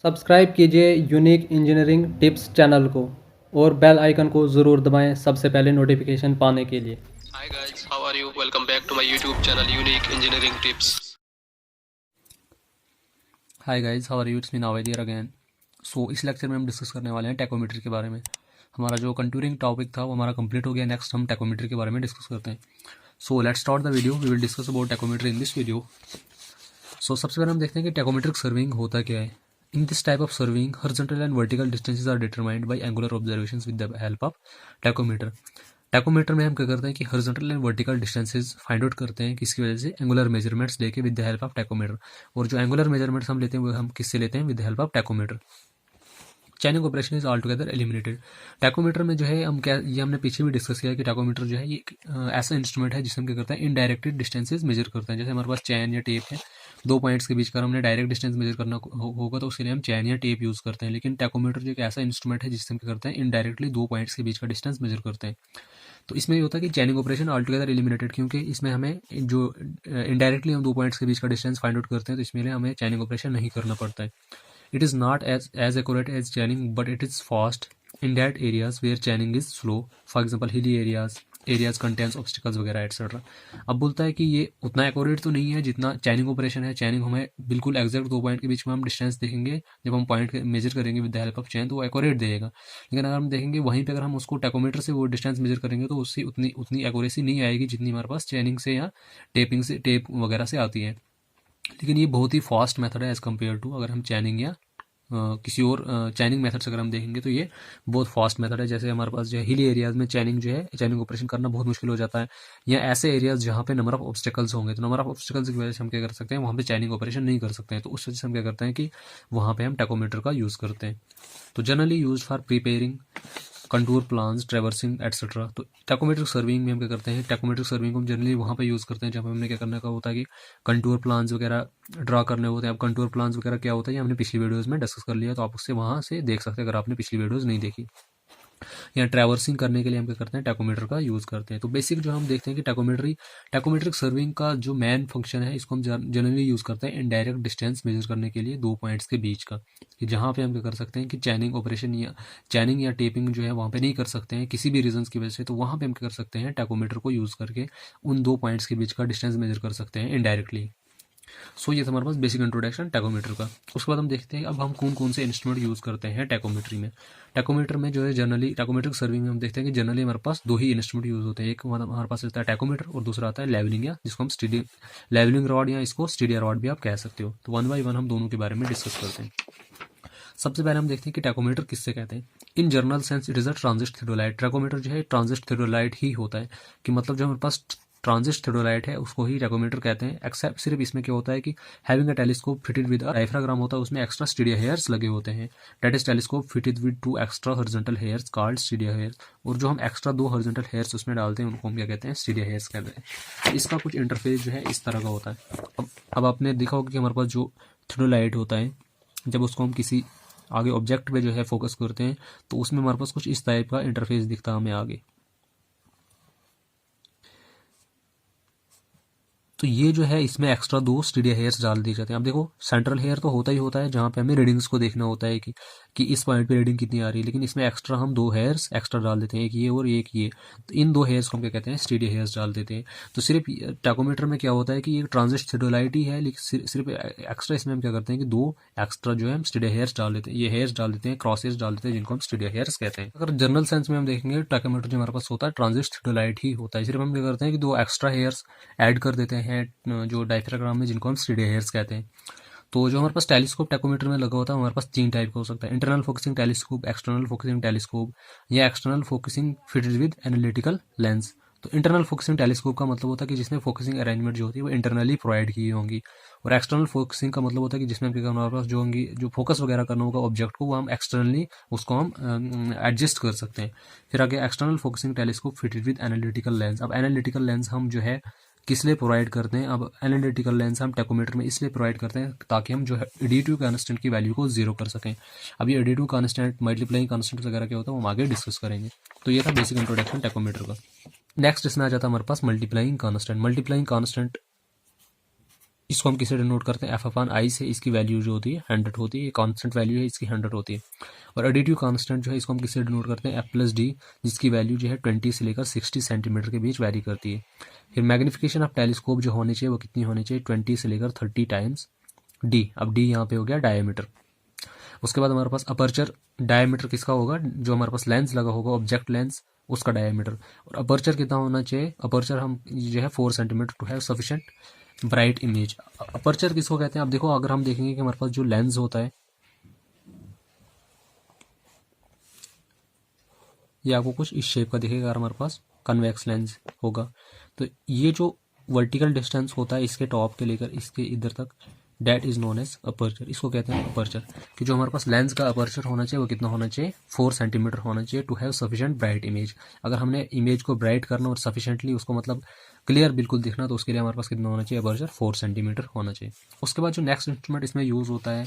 Subscribe कीजिए unique engineering tips channel को और बेल आइकन को ज़रूर दबाएं सबसे पहले नोटिफिकेशन पाने के लिए। Hi guys, how are you? Welcome back to my YouTube channel Unique Engineering Tips. Hi guys, how are you? It's me Naved here again. So इस लेक्चर में हम डिस्कस करने वाले हैं टैकोमीटर के बारे में। हमारा जो कंटूरिंग टॉपिक था वो हमारा कंप्लीट हो गया। नेक्स्ट हम टैकोमीटर के बारे में डिस्कस करते हैं। So let's start the video. We will discuss about tacheometer in this video. So सबसे पहले हम देखते हैं कि टैकोमीट्रिक सर्विंग होता क्या है। In this type of surveying horizontal and vertical distances are determined by angular observations with the help of tacheometer. Tacheometer में हम क्या करते हैं कि horizontal and vertical distances find out करते हैं किसकी वजह से, एंगुलर मेजरमेंट्स लेके with the help of tacheometer. और जो एंगुलर मेजरमेंट्स हम लेते हैं वो हम किससे लेते हैं, with the help of tachometer. चैनिंग operation is all together eliminated. Tachometer में जो है हम क्या, ये हमने पीछे भी डिस्कस किया कि टैकोमीटर जो है ये ऐसा इंस्ट्रूमेंट है जिससे हम क्या करते हैं, इनडायरेक्टेड डिस्टेंसेस मेजर करते हैं। जैसे हमारे पास चैन या टेप है, दो पॉइंट्स के बीच का हमने डायरेक्ट डिस्टेंस मेजर करना होगा तो उसके लिए हम चैन या टेप यूज़ करते हैं। लेकिन टैकोमीटर जो एक ऐसा इंस्ट्रूमेंट है जिससे हम क्या करते हैं, इनडायरेक्टली दो पॉइंट्स के बीच का डिस्टेंस मेजर करते हैं। तो इसमें ये होता है कि चैनिंग ऑपरेशन ऑल टुगेदर एलिमिनेटेड, क्योंकि इसमें हमें जो इनडायरेक्टली हम दो पॉइंट्स के बीच का डिस्टेंस फाइंड आउट करते हैं तो इसमें हमें चैनिंग ऑपरेशन नहीं करना पड़ता है। It is not as accurate as chaining, but it is fast in that areas where chaining is slow. For example, hilly areas contains obstacles वगैरह एक्सेट्रा। अब बोलता है कि ये उतना एक्यूरेट तो नहीं है जितना चैनिंग ऑपरेशन है। चैनिंग हमें बिल्कुल एग्जैक्ट दो पॉइंट के बीच में हम डिस्टेंस देखेंगे, जब हम पॉइंट मेजर करेंगे विद द हेल्प ऑफ चैन तो वो एक्यूरेट देगा। लेकिन अगर हम देखेंगे वहीं पे अगर हम उसको टैकोमीटर से वो डिस्टेंस मेजर करेंगे तो उससे उतनी एक्यूरेसी नहीं आएगी जितनी हमारे पास चैनिंग से या टेप वगैरह से आती है। लेकिन ये बहुत ही फास्ट मेथड है एज़ कम्पेयर टू अगर हम चैनिंग या किसी और चैनिंग मेथड से अगर हम देखेंगे तो ये बहुत फास्ट मेथड है। जैसे हमारे पास जो है हिली एरियाज़ में चैनिंग जो है, चैनिंग ऑपरेशन करना बहुत मुश्किल हो जाता है, या ऐसे एरियाज़ जहाँ पे नंबर ऑफ ऑब्स्टेकल्स होंगे तो नंबर ऑफ ऑब्स्टेकल्स की वजह से हम क्या कर सकते हैं, वहाँ पे चैनिंग ऑपरेशन नहीं कर सकते हैं। तो उस वजह से हम क्या करते हैं कि वहाँ पे हम टैकोमीटर का यूज़ करते हैं। तो generally use for preparing contour plans, traversing etcetera. तो टैकोमेट्रिक सर्विंग में हम क्या करते हैं, टैकोमेट्रिक सर्विंग को हम जनरली वहाँ पे यूज़ करते हैं जहाँ पे हमने क्या करने का होता है कि कंटूर प्लान्स वगैरह ड्रा करने होते हैं। अब कंटूर प्लान्स वगैरह क्या होता है ये हमने पिछली वीडियोज़ में डिस्कस कर लिया, तो आप उससे वहाँ से देख सकते हैं अगर आपने पिछली वीडियोज़ नहीं देखी। या ट्रैवर्सिंग करने के लिए हम क्या करते हैं, टैकोमीटर का यूज़ करते हैं। तो बेसिक जो हम देखते हैं कि टैकोमेट्रिक सर्विंग का जो मेन फंक्शन है इसको हम जनरली यूज़ करते हैं इनडायरेक्ट डिस्टेंस मेजर करने के लिए दो पॉइंट्स के बीच का, कि जहाँ पे हम क्या कर सकते हैं कि चैनिंग या टेपिंग जो है वहाँ पे नहीं कर सकते हैं किसी भी रीजंस की वजह से, तो वहाँ पे हम क्या कर सकते हैं, टैकोमीटर को यूज़ करके उन दो पॉइंट्स के बीच का डिस्टेंस मेजर कर सकते हैं इनडायरेक्टली। सो ये था हमारे पास बेसिक इंट्रोडक्शन टैकोमीटर का। उसके बाद हम देखते हैं अब हम कौन कौन से इंस्ट्रूमेंट यूज़ करते हैं टैकोमीट्री में। टैकोमीटर में जो है जनरली टैकोमेट्रिक सर्विंग में हम देखते हैं कि जनरली हमारे पास दो ही इंस्ट्रूमेंट यूज़ होते हैं। एक हमारे पास रहता है टैकोमीटर और दूसरा आता है लेवलिंग, या जिसको हम लेवलिंग रॉड या इसको स्टीडिया रॉड भी आप कह सकते हो। तो वन बाई वन हम दोनों के बारे में डिस्कस करते हैं। सबसे पहले हम देखते हैं कि टैकोमीटर किससे कहते हैं। In general sense it is a transit theodolite. Tacheometer जो है ट्रांजिस्ट थियोडोलाइट ही होता है, कि मतलब जो हमारे पास ट्रांजिस्ट थियोडोलाइट है उसको ही टैकोमीटर कहते हैं। एक्सेप्ट सिर्फ इसमें क्या होता है कि having a telescope fitted with a diaphragm होता है, उसमें एक्स्ट्रा स्टीडिया हेयर्स लगे होते हैं। That is telescope fitted with two extra horizontal hairs called stadia hairs. और जो हम एक्स्ट्रा दो हॉरिजॉन्टल हेयर्स उसमें डालते हैं उनको हम क्या कहते हैं, स्टीडिया हेयर्स कहते हैं। इसका कुछ इंटरफेस जो है इस तरह का होता है। अब आपने देखा होगा कि हमारे पास जो थियोडोलाइट होता है जब उसको हम किसी आगे ऑब्जेक्ट पे जो है फोकस करते हैं तो उसमें हमारे पास कुछ इस टाइप का इंटरफेस दिखता है हमें आगे। तो ये जो है इसमें एक्स्ट्रा दो स्टीडिया हेयर्स डाल दिए जाते हैं। अब देखो सेंट्रल हेयर तो होता ही होता है जहाँ पे हमें रीडिंग्स को देखना होता है कि इस पॉइंट पे रीडिंग कितनी आ रही है, लेकिन इसमें एक्स्ट्रा हम दो हेयर्स एक्स्ट्रा डाल देते हैं, एक ये और एक ये। तो इन दो हेयर्स को हम क्या कहते हैं, स्टीडिया हेयर्स डाल देते हैं। तो सिर्फ टैकोमीटर में क्या होता है कि ये ट्रांजिस्ट थियोडोलाइट ही है, लेकिन सिर्फ एक्स्ट्रा इसमें हम क्या करते हैं कि दो एक्स्ट्रा जो है हम स्टीडिया हेयर्स डाल देते हैं, ये हेयर्स डाल देते हैं, क्रॉस हेयर्स डाल देते हैं, जिनको हम स्टीडिया हेयर्स कहते हैं। अगर जनरल सेंस में हम देखेंगे टैकोमीटर जो हमारे पास होता है ट्रांजिस्ट थियोडोलाइट ही होता है। सिर्फ हम क्या करते हैं कि दो एक्स्ट्रा हेयर्स ऐड कर देते हैं जो डायफ्राग्राम में, जिनको हम स्टीडिया हेयर्स कहते हैं। तो जो हमारे पास टेलीस्कोप टैकोमीटर में लगा होता है हमारे पास तीन टाइप का हो सकता है, internal focusing telescope, external focusing telescope, या external focusing fitted with analytical lens. तो इंटरनल फोकसिंग टेलीस्कोप का मतलब होता है कि जिसमें फोकसिंग अरेंजमेंट जो होती है वो इंटरनली प्रोवाइड की होंगी, और एक्सटर्नल फोकसिंग का मतलब होता है कि जिसमें क्या करना होगा, जो होंगी जो फोकस वगैरह करना होगा ऑब्जेक्ट को वो हम एक्सटर्नली उसको हम एडजस्ट कर सकते हैं। फिर आगे external focusing telescope fitted with analytical lens. अब एनालिटिकल लेंस हम जो है किस लिए प्रोवाइड करते हैं, अब एनालिटिकल लेंस हम टैकोमीटर में इसलिए प्रोवाइड करते हैं ताकि हम जो है एडिटिव कांस्टेंट की वैल्यू को जीरो कर सकें। अब ये एडिटिव कांस्टेंट, मल्टीप्लाइंग कांस्टेंट वगैरह क्या होता है वो हम आगे डिस्कस करेंगे। तो ये था बेसिक इंट्रोडक्शन टैकोमीटर का। नेक्स्ट इसमें आ जाता है हमारे पास मल्टीप्लाइंग कांस्टेंट। मल्टीप्लाइंग कांस्टेंट इसको हम किसे डिनोट करते हैं, एफ अपान आई से। इसकी वैल्यू जो होती है 100 होती है, ये कांस्टेंट वैल्यू है, इसकी 100 होती है। और एडिटिव कांस्टेंट जो है इसको हम किसे डिनोट करते हैं, एफ प्लस डी, जिसकी वैल्यू जो है 20 से लेकर 60 सेंटीमीटर के बीच वैरी करती है। फिर मैग्निफिकेशन ऑफ टेलीस्कोप जो होनी चाहिए वो कितनी होनी चाहिए, 20 से लेकर 30 टाइम्स डी। अब डी यहाँ पे हो गया डायमीटर। उसके बाद हमारे पास अपर्चर डायमीटर किसका होगा, जो हमारे पास लेंस लगा होगा ऑब्जेक्ट लेंस, उसका डायमीटर। और अपर्चर कितना होना चाहिए, अपर्चर हम जो है 4 centimetre to have sufficient bright image. Aperture किसको कहते हैं, आप देखो अगर हम देखेंगे कि हमारे पास जो लेंस होता है, ये आपको कुछ इस शेप का दिखेगा, अगर हमारे पास कन्वेक्स लेंस होगा तो ये जो वर्टिकल डिस्टेंस होता है इसके टॉप के लेकर इसके इधर तक, that is known as aperture. इसको कहते हैं अपर्चर। कि जो हमारे पास लेंस का अपर्चर होना चाहिए वो कितना होना चाहिए, 4 सेंटीमीटर होना चाहिए to have sufficient bright image. अगर हमने इमेज को ब्राइट करना और सफिशिएंटली उसको मतलब क्लियर बिल्कुल दिखना तो उसके लिए हमारे पास कितना होना चाहिए, अपर्चर 4 सेंटीमीटर होना चाहिए। उसके बाद जो नेक्स्ट इंस्ट्रूमेंट इसमें यूज़ होता है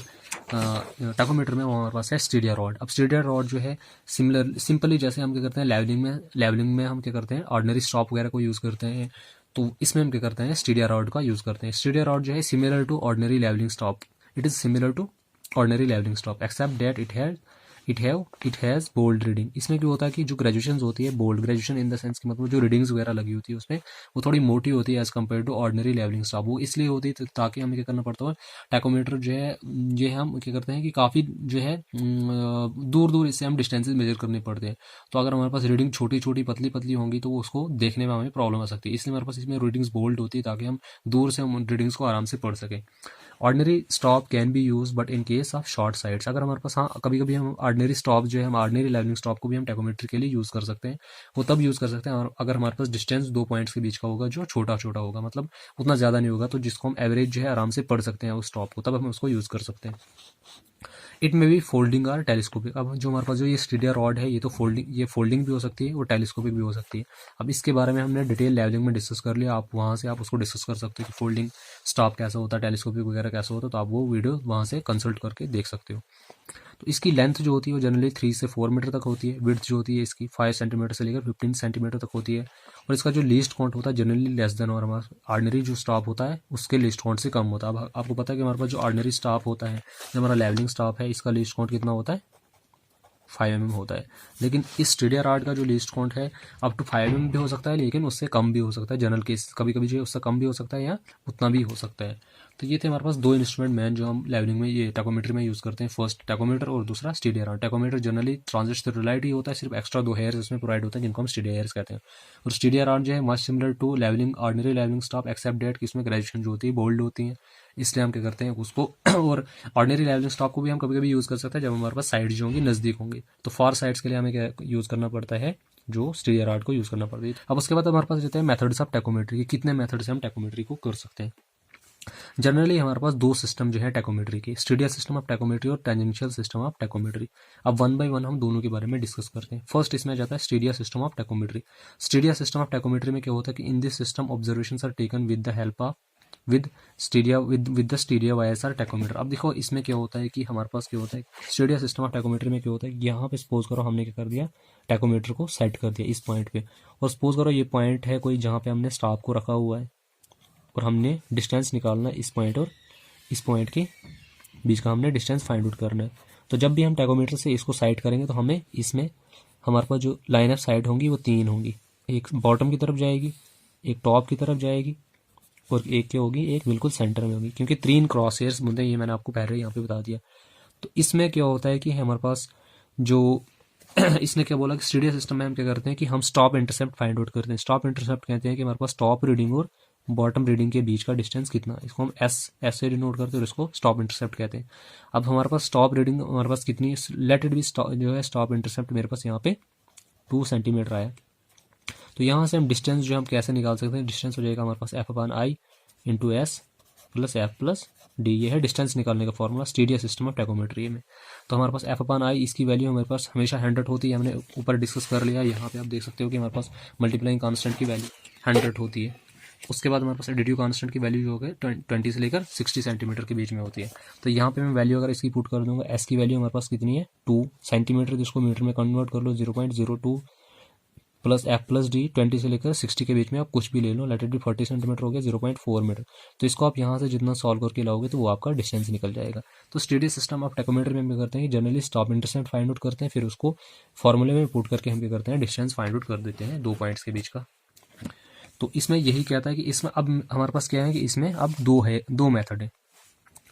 टैकोमीटर में, वो हमारे पास है स्टीडिया रॉड। अब स्टीडिया रॉड जो है सिंपली जैसे हम क्या करते हैं लेवलिंग में हम क्या करते हैं, ऑर्डिनरी स्टॉप वगैरह को यूज़ करते हैं, तो इसमें हम क्या करते हैं, स्टीडिया रॉड का यूज़ करते हैं। स्टीडिया रॉड जो है similar to ordinary levelling staff, it is similar to ordinary levelling staff except that it has bold reading. इसमें क्या होता है कि जो ग्रेजुएशन होती है, bold graduation in the sense कि मतलब जो रीडिंग्स वगैरह लगी होती है उसमें वो थोड़ी मोटी होती है as compare to ordinary levelling staff. वो इसलिए होती है ताकि हमें क्या करना पड़ता है, टैकोमीटर जो है ये हम क्या करते हैं कि काफ़ी जो है दूर दूर इससे हम डिस्टेंसेज मेजर करने पड़ते हैं। तो अगर हमारे पास रीडिंग छोटी छोटी पतली पतली होंगी तो उसको देखने में हमें प्रॉब्लम आ सकती है, इसलिए हमारे पास इसमें रीडिंग्स बोल्ड होती है ताकि हम दूर से हम रीडिंग्स को आराम से पढ़ सकें। Ordinary stop can be use but in case of short sides. अगर हमारे पास हाँ कभी कभी हम ऑर्डिनरी स्टॉप जो है, हम ऑर्डिनरी लेवलिंग स्टॉप को भी हम टैकोमेट्री के लिए यूज़ कर सकते हैं। वो तब यूज़ कर सकते हैं और अगर हमारे पास डिस्टेंस 2 पॉइंट्स के बीच का होगा जो छोटा छोटा होगा, मतलब उतना ज़्यादा नहीं होगा, तो जिसको हम एवरेज जो है आराम से पढ़ सकते हैं उस स्टॉप को, तब हम उसको यूज़ कर सकते हैं। इट मे बी फोल्डिंग और टेलीस्कोपिक। अब जो हमारे पास जो ये स्टीडिया रॉड है ये तो फोल्डिंग भी हो सकती है और टेलीस्कोपिक भी हो सकती है। अब इसके बारे में हमने डिटेल लेवलिंग में डिस्कस कर लिया, आप वहाँ से आप उसको डिस्कस कर सकते हो कि फोल्डिंग स्टॉप कैसा होता है, टेलीस्कोपिक वगैरह कैसा होता है, तो आप वो वीडियो वहाँ से कंसल्ट करके देख सकते हो। तो इसकी लेंथ जो होती है वो जनरली 3 से 4 मीटर तक होती है। विड्थ जो होती है इसकी 5 सेंटीमीटर से लेकर 15 सेंटीमीटर तक होती है। और इसका जो लीस्ट काउंट होता है जनरली लेस देन, और हमारा ऑर्डिनरी जो स्टॉप होता है उसके लीस्ट काउंट से कम होता है। अब आपको पता है कि हमारे पास जो ऑर्डिनरी स्टॉप होता है, जो हमारा लेवलिंग स्टॉप है, इसका लीस्ट काउंट कितना होता है, 5 mm होता है। लेकिन इस स्टीडिया रॉड का जो लीस्ट काउंट है अप टू 5 mm भी हो सकता है, लेकिन उससे कम भी हो सकता है। जनरल केस कभी कभी जो है उससे कम भी हो सकता है या उतना भी हो सकता है। तो ये थे हमारे पास 2 इंस्ट्रूमेंट मैन जो हम लेवलिंग में ये टैकोमीटर में यूज़ करते हैं, फर्स्ट टैकोमीटर और दूसरा स्टीडिया रॉड। टैकोमीटर जनरली ट्रांजिट स्टेरिलाइट ही होता है, सिर्फ एक्स्ट्रा 2 हेयर्स उसमें प्रोवाइड होते हैं जिनको हम स्टीडिया हेयर्स कहते हैं। और स्टीडिया रॉड जो है much similar to levelling ordinary levelling staff except that कि इसमें ग्रेजुएशन जो होती है बोल्ड होती है, इसलिए हम क्या करते हैं उसको और ऑर्डिनरी लेवलिंग स्टॉक को भी हम कभी कभी यूज़ कर सकते हैं जब हमारे पास साइड जो होंगी नज़दीक होंगी। तो फॉर साइड्स के लिए हमें क्या यूज़ करना पड़ता है, जो स्टीडिया रॉड को यूज़ करना पड़ता है। अब उसके बाद हमारे पास रहते हैं मेथड्स ऑफ टैकोमेट्री की, कितने मेथड से हम टैकोमेट्री को कर सकते हैं। जनरली हमारे पास 2 सिस्टम जो है टैकोमेट्री की, स्टीडिया सिस्टम ऑफ टैकोमेट्री और टेंजेंशियल सिस्टम ऑफ टैकोमेट्री। अब 1 बाय 1 हम दोनों के बारे में डिस्कस करते हैं। फर्स्ट इसमें जाता है stadia system of tacheometry. Stadia system of tacheometry में क्या होता है कि in this system observations are taken with the help of with the stadia wires tacheometer. अब देखो इसमें क्या होता है कि हमारे पास क्या होता है, स्टीडिया सिस्टम ऑफ टैकोमीटर में क्या होता है कि यहाँ पे सपोज करो हमने क्या कर दिया, टैकोमीटर को सेट कर दिया इस पॉइंट पे, और सपोज करो ये पॉइंट है कोई जहाँ पे हमने स्टॉप को रखा हुआ है और हमने डिस्टेंस निकालना है इस पॉइंट और इस पॉइंट के बीच का हमने डिस्टेंस फाइंड आउट करना है। तो जब भी हम टैकोमीटर से इसको साइड करेंगे तो हमें इसमें हमारे पास जो लाइन ऑफ साइड होंगी वो 3 होंगी, एक बॉटम की तरफ जाएगी, एक टॉप की तरफ जाएगी और एक क्या होगी, एक बिल्कुल सेंटर में होगी, क्योंकि 3 क्रॉस हेयर्स होते हैं, ये मैंने आपको पहले यहाँ पे बता दिया। तो इसमें क्या होता है कि हमारे पास जो इसने क्या बोला कि स्टीडिया सिस्टम में हम क्या करते हैं कि हम स्टॉप इंटरसेप्ट फाइंड आउट करते हैं। स्टॉप इंटरसेप्ट कहते हैं कि हमारे पास टॉप रीडिंग और बॉटम रीडिंग के बीच का डिस्टेंस कितना, इसको हम एस से डिनोट करते हैं और इसको स्टॉप इंटरसेप्ट कहते हैं। अब हमारे पास स्टॉप रीडिंग हमारे पास कितनी, लेट इट बी जो है स्टॉप इंटरसेप्ट मेरे पास यहाँ पे 2 सेंटीमीटर आया। तो यहाँ से हम डिस्टेंस जो हम कैसे निकाल सकते हैं, डिस्टेंस हो जाएगा हमारे पास F upon I into S plus F plus D. ये है डिस्टेंस निकालने का formula stadia system of tacheometry में। तो हमारे पास एफ अपान आई, इसकी वैल्यू हमारे पास हमेशा 100 होती है, हमने ऊपर डिस्कस कर लिया। यहाँ पे आप देख सकते हो कि हमारे पास मल्टीप्लाइंग कांस्टेंट की वैल्यू 100 होती है। उसके बाद हमारे पास एडिटिव कांस्टेंट की वैल्यू जो है 20 से लेकर 60 सेंटीमीटर के बीच में होती है। तो यहाँ पे मैं वैल्यू अगर इसकी पुट कर दूंगा, एस की वैल्यू हमारे पास कितनी है 2 सेंटीमीटर, जिसको मीटर में कन्वर्ट कर लो 0.02 प्लस एफ प्लस डी 20 से लेकर 60 के बीच में आप कुछ भी ले लो, लेट इट बी 40 सेंटीमीटर हो गया 0.4 मीटर। तो इसको आप यहाँ से जितना सॉल्व करके लाओगे तो वो आपका डिस्टेंस निकल जाएगा। तो स्टेडी सिस्टम आप टैकोमीटर में हम क्या करते हैं, generally stop intercept find out करते हैं, फिर उसको फॉर्मूले में पुट करके हम क्या करते हैं, डिस्टेंस फाइंड आउट कर देते हैं 2 पॉइंट्स के बीच का। तो इसमें यही कहता है कि इसमें अब हमारे पास क्या है कि इसमें अब दो मेथड है।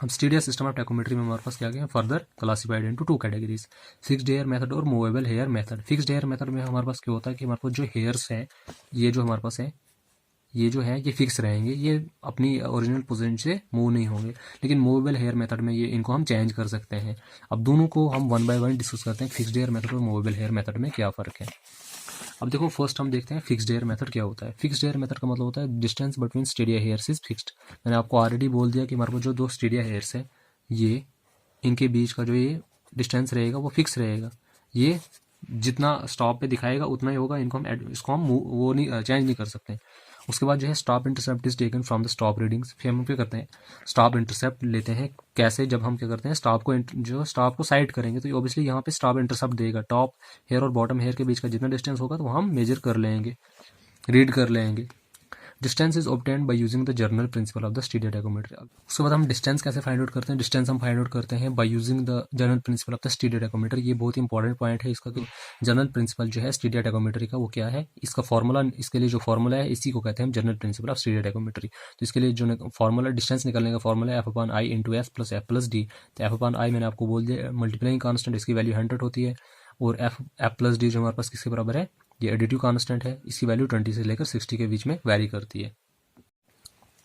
अब स्टेडिया सिस्टम ऑफ टैकोमेट्री में हमारे पास क्या गया, further classified into 2 categories, fixed hair method और movable hair method. Fixed hair method में हमारे पास क्या होता है कि हमारे पास जो हेयर्स है, ये जो हमारे पास है, ये जो है ये फिक्स रहेंगे, ये अपनी ओरिजिनल पोजीशन से मूव नहीं होंगे। लेकिन मूवेबल हेयर मेथड में ये इनको हम चेंज कर सकते हैं। अब दोनों को हम 1 बाय 1 डिस्कस करते हैं, फिक्स्ड हेयर मेथड और मूवेबल हेयर मेथड में क्या फ़र्क है। अब देखो फर्स्ट हम देखते हैं फिक्स्ड हेयर मेथड क्या होता है। फिक्स्ड हेयर मेथड का मतलब होता है distance between Stadia hairs is fixed. मैंने आपको ऑलरेडी बोल दिया कि हमारे पास जो 2 स्टेडिया हेयर्स है, ये इनके बीच का जो ये डिस्टेंस रहेगा वो फिक्स रहेगा। ये जितना स्टॉप पे दिखाएगा उतना ही होगा, इसको हम वो नहीं चेंज नहीं कर सकते। उसके बाद जो है stop intercept is taken from the stop readings. फिर हम क्या करते हैं, स्टॉप इंटरसेप्ट लेते हैं। कैसे, जब हम क्या करते हैं स्टॉप को साइड करेंगे तो ऑब्वियसली यहाँ पे स्टॉप इंटरसेप्ट देगा। टॉप हेयर और बॉटम हेयर के बीच का जितना डिस्टेंस होगा तो हम मेजर कर लेंगे, रीड कर लेंगे। Distance is obtained by using the general principle of the stereo tacheometry. उसके बाद हम डिस्टेंस कैसे फाइंड आउट करते हैं, डिस्टेंस हम फाइंड आउट करते हैं by using the general principle of the stereo tacheometry. ये बहुत इंपॉर्टेंट पॉइंट है इसका, कि जनरल प्रिंसिपल जो है स्टीरियो टैकोमेट्री का वो क्या है, इसका फॉर्मूला, इसके लिए जो फॉर्मूला है इसी को कहते हैं जनरल प्रिंसिपल ऑफ स्टीरियो टैकोमेट्री। तो इसके लिए जो फॉर्मूला डिस्टेंस निकालने का फॉर्मूला है F/I into S plus F plus D. तो F/I मैंने आपको बोल दिया मल्टीप्लाइंग कांस्टेंट, इसकी वैल्यू 100 होती है, और एफ प्लस डी जो हमारे पास किसके बराबर है, ये एडिटिव कांस्टेंट है, इसकी वैल्यू 20 से लेकर 60 के बीच में वैरी करती है।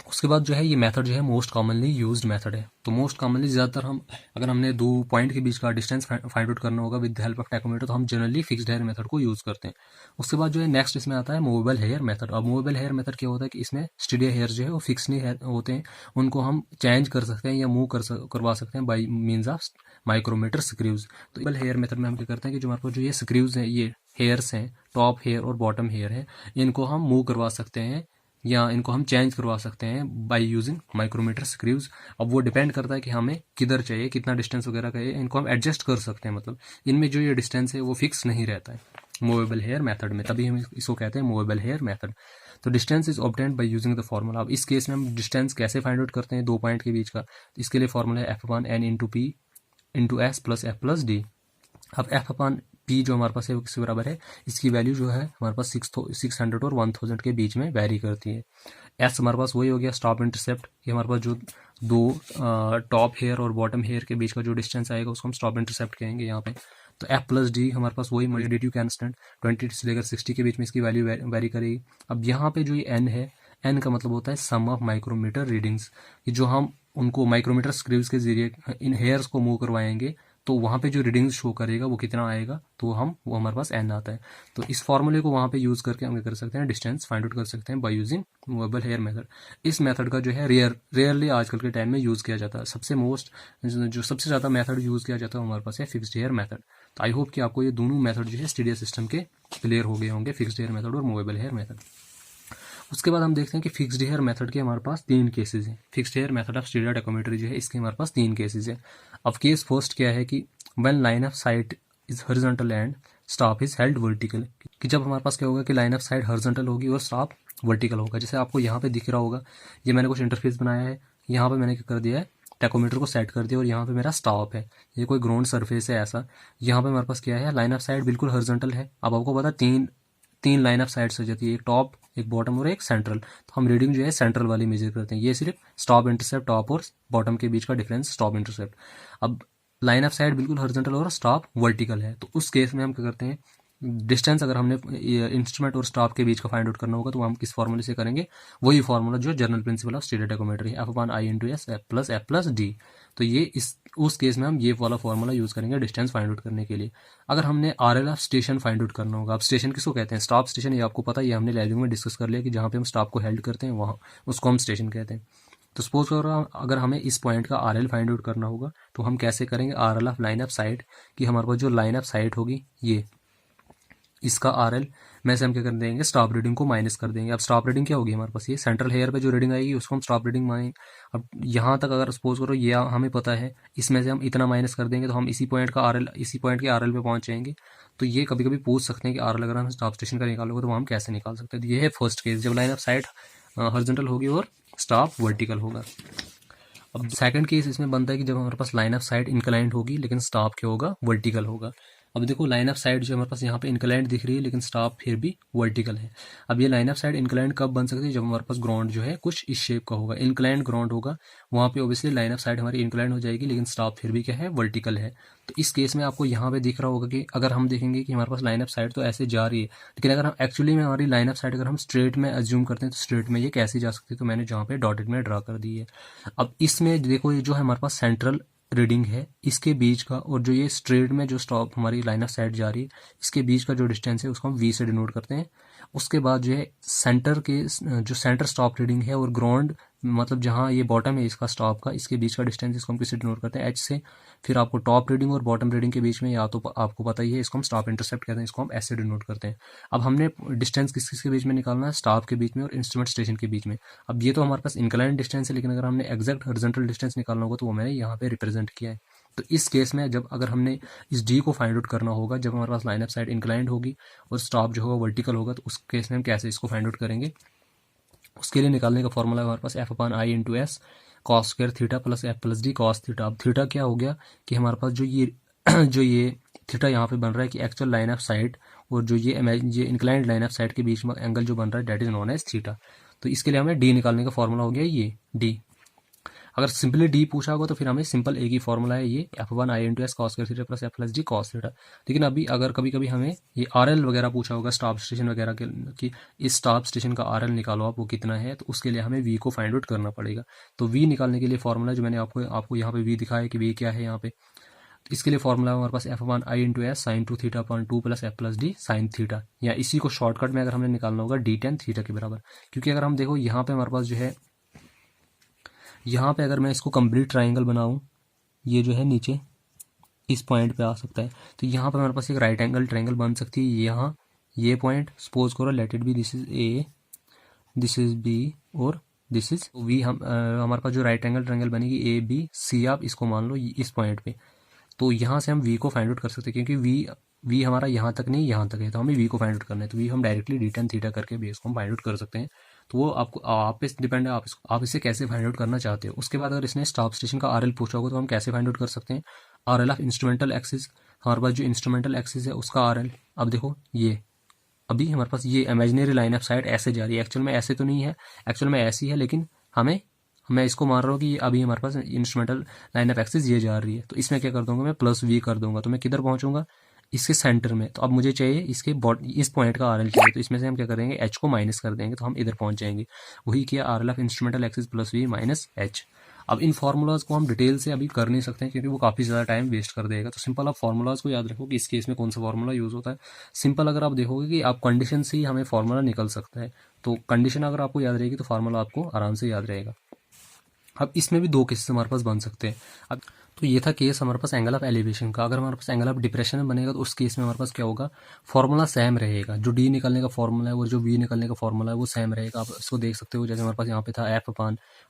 उसके बाद जो है ये मेथड जो है मोस्ट कॉमनली यूज्ड मेथड है। तो मोस्ट कॉमनली ज़्यादातर हम, अगर हमने 2 पॉइंट के बीच का डिस्टेंस फाइंड आउट करना होगा with the help of tachometer, तो हम जनरली फिक्स्ड हेयर मेथड को यूज़ करते हैं। उसके बाद जो है नेक्स्ट इसमें आता है मूवेबल हेयर मेथड। अब मूवेबल हेयर मेथड क्या होता है कि इसमें स्टेडिया हेयर जो है वो फिक्स नहीं होते हैं, उनको हम चेंज कर सकते हैं या मूव करवा सकते हैं by means of micrometer screws. तो मूवेबल हेयर मेथड में हम क्या करते हैं कि जो हमारे पास जो ये स्क्रूज हैं, ये हेयर्स हैं, टॉप हेयर और बॉटम हेयर है, इनको हम मूव करवा सकते हैं या इनको हम चेंज करवा सकते हैं बाय यूजिंग माइक्रोमीटर स्क्रूज। अब वो डिपेंड करता है कि हमें किधर चाहिए, कितना डिस्टेंस वगैरह का है, इनको हम एडजस्ट कर सकते हैं। मतलब इनमें जो ये डिस्टेंस है वो फिक्स नहीं रहता है मूवेबल हेयर मेथड में, तभी हम इसको कहते हैं मूवेबल हेयर मेथड। तो distance is obtained by using the formula. अब इस केस में हम डिस्टेंस कैसे फाइंड आउट करते हैं 2 पॉइंट के बीच का, इसके लिए फॉर्मूला है F/N into P into S plus F plus D. अब F/P जो हमारे पास है वो किसके बराबर है, इसकी वैल्यू जो है हमारे पास 600 और 1000 के बीच में वैरी करती है। एस हमारे पास वही हो गया स्टॉप इंटरसेप्ट, ये हमारे पास जो 2 टॉप हेयर और बॉटम हेयर के बीच का जो डिस्टेंस आएगा उसको हम स्टॉप इंटरसेप्ट कहेंगे यहाँ पे। तो एफ प्लस डी हमारे पास वही एडिटिव कांस्टेंट 20 से लेकर 60 के बीच में इसकी वैल्यू वैरी करेगी। अब यहाँ पे जो ये एन है, एन का मतलब होता है सम ऑफ माइक्रोमीटर रीडिंग्स, कि जो हम उनको माइक्रोमीटर स्क्रूज के जरिए इन हेयर्स को मूव करवाएंगे तो वहाँ पे जो रीडिंग्स शो करेगा वो कितना आएगा, तो वो हमारे पास एन आता है। तो इस फॉर्मूले को वहाँ पे यूज़ करके हम क्या कर सकते हैं, डिस्टेंस फाइंड आउट कर सकते हैं by using movable hair method. इस मेथड का जो है रेयरली आजकल के टाइम में यूज़ किया जाता है। सबसे ज़्यादा मेथड यूज़ किया जाता है हमारे पास है फिक्स्ड हेयर मेथड। तो आई होप कि आपको ये दोनों मेथड जो है स्टीरियो सिस्टम के क्लियर हो गए होंगे, फिक्स्ड हेयर मेथड और मूवेबल हेयर मेथड। उसके बाद हम देखते हैं कि फिक्स्ड हेयर मेथड के हमारे पास 3 केसेस हैं। Fixed hair method of stereo tacheometry जो है इसके हमारे पास 3 केसेस हैं। अब केस फर्स्ट क्या है कि when line of site is horizontal and stop is held vertical, कि जब हमारे पास क्या होगा कि लाइन ऑफ साइट हॉरिजॉन्टल होगी और स्टॉप वर्टिकल होगा। जैसे आपको यहाँ पे दिख रहा होगा, ये मैंने कुछ इंटरफेस बनाया है, यहाँ पे मैंने क्या कर दिया है, टैकोमीटर को सेट कर दिया और यहाँ पे मेरा स्टॉप है, ये कोई ग्राउंड सरफेस है ऐसा। यहाँ पे हमारे पास क्या है, लाइन ऑफ साइट बिल्कुल हॉरिजॉन्टल है। अब आपको पता तीन लाइन ऑफ साइड्स हो जाती है, एक टॉप, एक बॉटम और एक सेंट्रल। तो हम रीडिंग जो है सेंट्रल वाली मेजर करते हैं। ये सिर्फ स्टॉप इंटरसेप्ट, टॉप और बॉटम के बीच का डिफरेंस स्टॉप इंटरसेप्ट। अब लाइन ऑफ साइट बिल्कुल हॉरिजॉन्टल और स्टॉप वर्टिकल है, तो उस केस में हम क्या करते हैं, डिस्टेंस अगर हमने इंस्ट्रूमेंट और स्टॉप के बीच का फाइंड आउट करना होगा तो हम किस फॉर्मूले से करेंगे, वही फॉर्मूला जो जनरल प्रिंसिपल ऑफ स्टीरियो टैकोमेट्री है, F/I into S plus F plus D. तो ये उस केस में हम ये वाला फॉर्मूला यूज करेंगे डिस्टेंस फाइंड आउट करने के लिए। अगर हमने RL of station find out करना होगा, अब स्टेशन किसको कहते हैं, स्टॉप स्टेशन, ये आपको पता है, ये हमने लैबिंग में डिस्कस कर लिया कि जहाँ पे हम स्टॉप को हेल्ड करते हैं वहाँ उसको हम स्टेशन कहते हैं। तो सपोज करो अगर हमें इस पॉइंट का RL फाइंड आउट करना होगा तो हम कैसे करेंगे, RL of line of site, कि हमारे पास जो लाइन ऑफ साइट होगी ये इसका RL में से हम क्या कर देंगे, स्टॉप रीडिंग को माइनस कर देंगे। अब स्टॉप रीडिंग क्या होगी हमारे पास, ये सेंट्रल हेयर पे जो रीडिंग आएगी उसको हम स्टॉप रीडिंग मानेंगे। अब यहाँ तक अगर सपोज करो ये हमें पता है, इसमें से हम इतना माइनस कर देंगे तो हम इसी पॉइंट का RL, इसी पॉइंट के RL पे पहुंच जाएंगे। तो ये कभी कभी पूछ सकते हैं कि RL अगर हम स्टॉप स्टेशन का निकालोगे तो वो हम कैसे निकाल सकते हैं। तो ये है फर्स्ट केस, जब लाइन ऑफ साइट हॉरिजॉन्टल होगी और स्टॉप वर्टिकल होगा। अब सेकंड केस इसमें बनता है कि जब हमारे पास लाइन ऑफ साइट इंक्लाइंड होगी लेकिन स्टॉप क्या होगा, वर्टिकल होगा। अब देखो लाइन ऑफ साइट जो हमारे पास यहाँ पे इंक्लाइंड दिख रही है लेकिन स्टॉप फिर भी वर्टिकल है। अब ये लाइन ऑफ साइट इंक्लाइंड कब बन सकती है, जब हमारे पास ग्राउंड जो है कुछ इस शेप का होगा, इंक्लाइंड ग्राउंड होगा, वहाँ पे ऑब्वियसली लाइन ऑफ साइट हमारी इंक्लाइंड हो जाएगी लेकिन स्टॉप फिर भी क्या है, वर्टिकल है। तो इस केस में आपको यहाँ पे दिख रहा होगा कि अगर हम देखेंगे कि हमारे पास लाइन ऑफ साइट तो ऐसे जा रही है, लेकिन अगर हम एक्चुअली में हमारी लाइन ऑफ साइट अगर हम स्ट्रेट में अज्यूम करते हैं तो स्ट्रेट में ये कैसे जा सकती है, तो मैंने जहाँ पे डॉटेड में ड्रा कर दी है। अब इसमें देखो ये जो है हमारे पास सेंट्रल रीडिंग है, इसके बीच का और जो ये स्ट्रेट में जो स्टॉप हमारी लाइन ऑफ साइट जा रही है इसके बीच का जो डिस्टेंस है उसको हम V से डिनोट करते हैं। उसके बाद जो है सेंटर के जो सेंटर स्टॉप रीडिंग है और ग्राउंड मतलब जहाँ ये बॉटम है इसका स्टॉप का, इसके बीच का डिस्टेंस इसको हम किससे डिनोट करते हैं, H से। फिर आपको टॉप रीडिंग और बॉटम रीडिंग के बीच में या तो आपको पता ही है, इसको हम स्टॉप इंटरसेप्ट कहते हैं, इसको हम S से डिनोट करते हैं। अब हमने डिस्टेंस किस किसके बीच में निकालना है, स्टॉप के बीच में और इंस्ट्रूमेंट स्टेशन के बीच में। अब ये तो हमारे पास इंक्लाइंड डिस्टेंस है, लेकिन अगर हमने एग्जैक्ट हॉरिजॉन्टल डिस्टेंस निकालना होगा तो वो मैंने यहाँ पे रिप्रेजेंट किया है। तो इस केस में जब अगर हमने इस D को फाइंड आउट करना होगा, जब हमारे पास लाइन ऑफ साइट इंक्लाइंड होगी और स्टॉप जो होगा वर्टिकल होगा, तो उस केस में हम कैसे इसको फाइंड आउट करेंगे। उसके लिए निकालने का फॉर्मूला है हमारे पास F/I × S cos square theta plus F + D cos theta. अब थीटा क्या हो गया कि हमारे पास जो ये थीटा यहाँ पे बन रहा है कि एक्चुअल लाइन ऑफ साइट और जो ये इंक्लाइंड लाइन ऑफ साइट के बीच में एंगल जो बन रहा है that is known as theta. तो इसके लिए हमें D निकालने का फॉर्मूला हो गया ये D। अगर सिंपली D पूछा होगा तो फिर हमें सिंपल एक ही फॉर्मूला है ये F/I × S cos square theta plus F + D cos theta. लेकिन अभी अगर कभी कभी हमें ये RL वगैरह पूछा होगा स्टॉप स्टेशन वगैरह के कि इस स्टॉप स्टेशन का RL निकालो आप, वो कितना है, तो उसके लिए हमें V को फाइंड आउट करना पड़ेगा। तो V निकालने के लिए फॉर्मूला जो मैंने आपको यहाँ पे V दिखाया है कि V क्या है यहाँ पे, तो इसके लिए फॉर्मूला हमारे पास F/I × S sin 2θ/2 plus F + D sin theta, या इसी को शॉर्टकट में अगर हमने निकालना होगा D tan थीटा के बराबर। क्योंकि अगर हम देखो यहाँ पे हमारे पास जो है, यहाँ पे अगर मैं इसको कंप्लीट ट्राइंगल बनाऊँ, ये जो है नीचे इस पॉइंट पे आ सकता है, तो यहाँ पे हमारे पास एक राइट एंगल ट्राइंगल बन सकती है। यहाँ ये पॉइंट सपोज करो let it be this is A, this is B और दिस इज V। हमारे पास जो राइट एंगल ट्राइंगल बनेगी ABC, आप इसको मान लो इस पॉइंट पे। तो यहाँ से हम V को फाइंड आउट कर सकते हैं, क्योंकि V हमारा यहाँ तक नहीं यहाँ तक है, तो हमें V को फाइंड आउट करना है। तो V हम डायरेक्टली D tan थीटा करके भी इसको हम फाइंड आउट कर सकते हैं। तो वो आप पे डिपेंड है, आप इसे कैसे फाइंड आउट करना चाहते हो। उसके बाद अगर इसने स्टॉप स्टेशन का RL पूछा होगा तो हम कैसे फाइंड आउट कर सकते हैं, RL ऑफ इंस्ट्रूमेंटल एक्सिस। हमारे पास जो इंस्ट्रूमेंटल एक्सिस है उसका RL, अब देखो ये अभी हमारे पास ये इमेजिनरी लाइन ऑफ साइट ऐसे जा रही है, एक्चुअल में ऐसे तो नहीं है, एक्चुअल में ऐसी है, लेकिन मैं इसको मान रहा हूँ कि अभी हमारे पास इंस्ट्रूमेंटल लाइन ऑफ एक्सिस ये जा रही है। तो इसमें क्या कर दूंगा मैं, +V कर दूंगा, तो मैं किधर पहुंचूंगा, इसके सेंटर में। तो अब मुझे चाहिए इसके इस पॉइंट का RL चाहिए, तो इसमें से हम क्या करेंगे, H को माइनस कर देंगे, तो हम इधर पहुंच जाएंगे। वही किया, RL of instrumental axis +V - H। अब इन फार्मूलाज को हम डिटेल से अभी कर नहीं सकते हैं क्योंकि वो काफ़ी ज़्यादा टाइम वेस्ट कर देगा। तो सिंपल आप फार्मूलाज को याद रखो कि इस केस में कौन सा फार्मूला यूज़ होता है। सिंपल अगर आप देखोगे कि आप कंडीशन से ही हमें फार्मूला निकल सकता है, तो कंडीशन अगर आपको याद रहेगी तो फार्मूला आपको आराम से याद रहेगा। अब इसमें भी दो केसेस हमारे पास बन सकते हैं। अब तो ये था केस हमारे पास एंगल ऑफ एलिवेशन का। अगर हमारे पास एंगल ऑफ डिप्रेशन में बनेगा तो उस केस में हमारे पास क्या होगा, फॉर्मूला सेम रहेगा। जो D निकलने का फॉर्मूला है और जो V निकलने का फॉर्मूला है वो सेम रहेगा। आप इसको देख सकते हो, जैसे हमारे पास यहाँ पे था F/I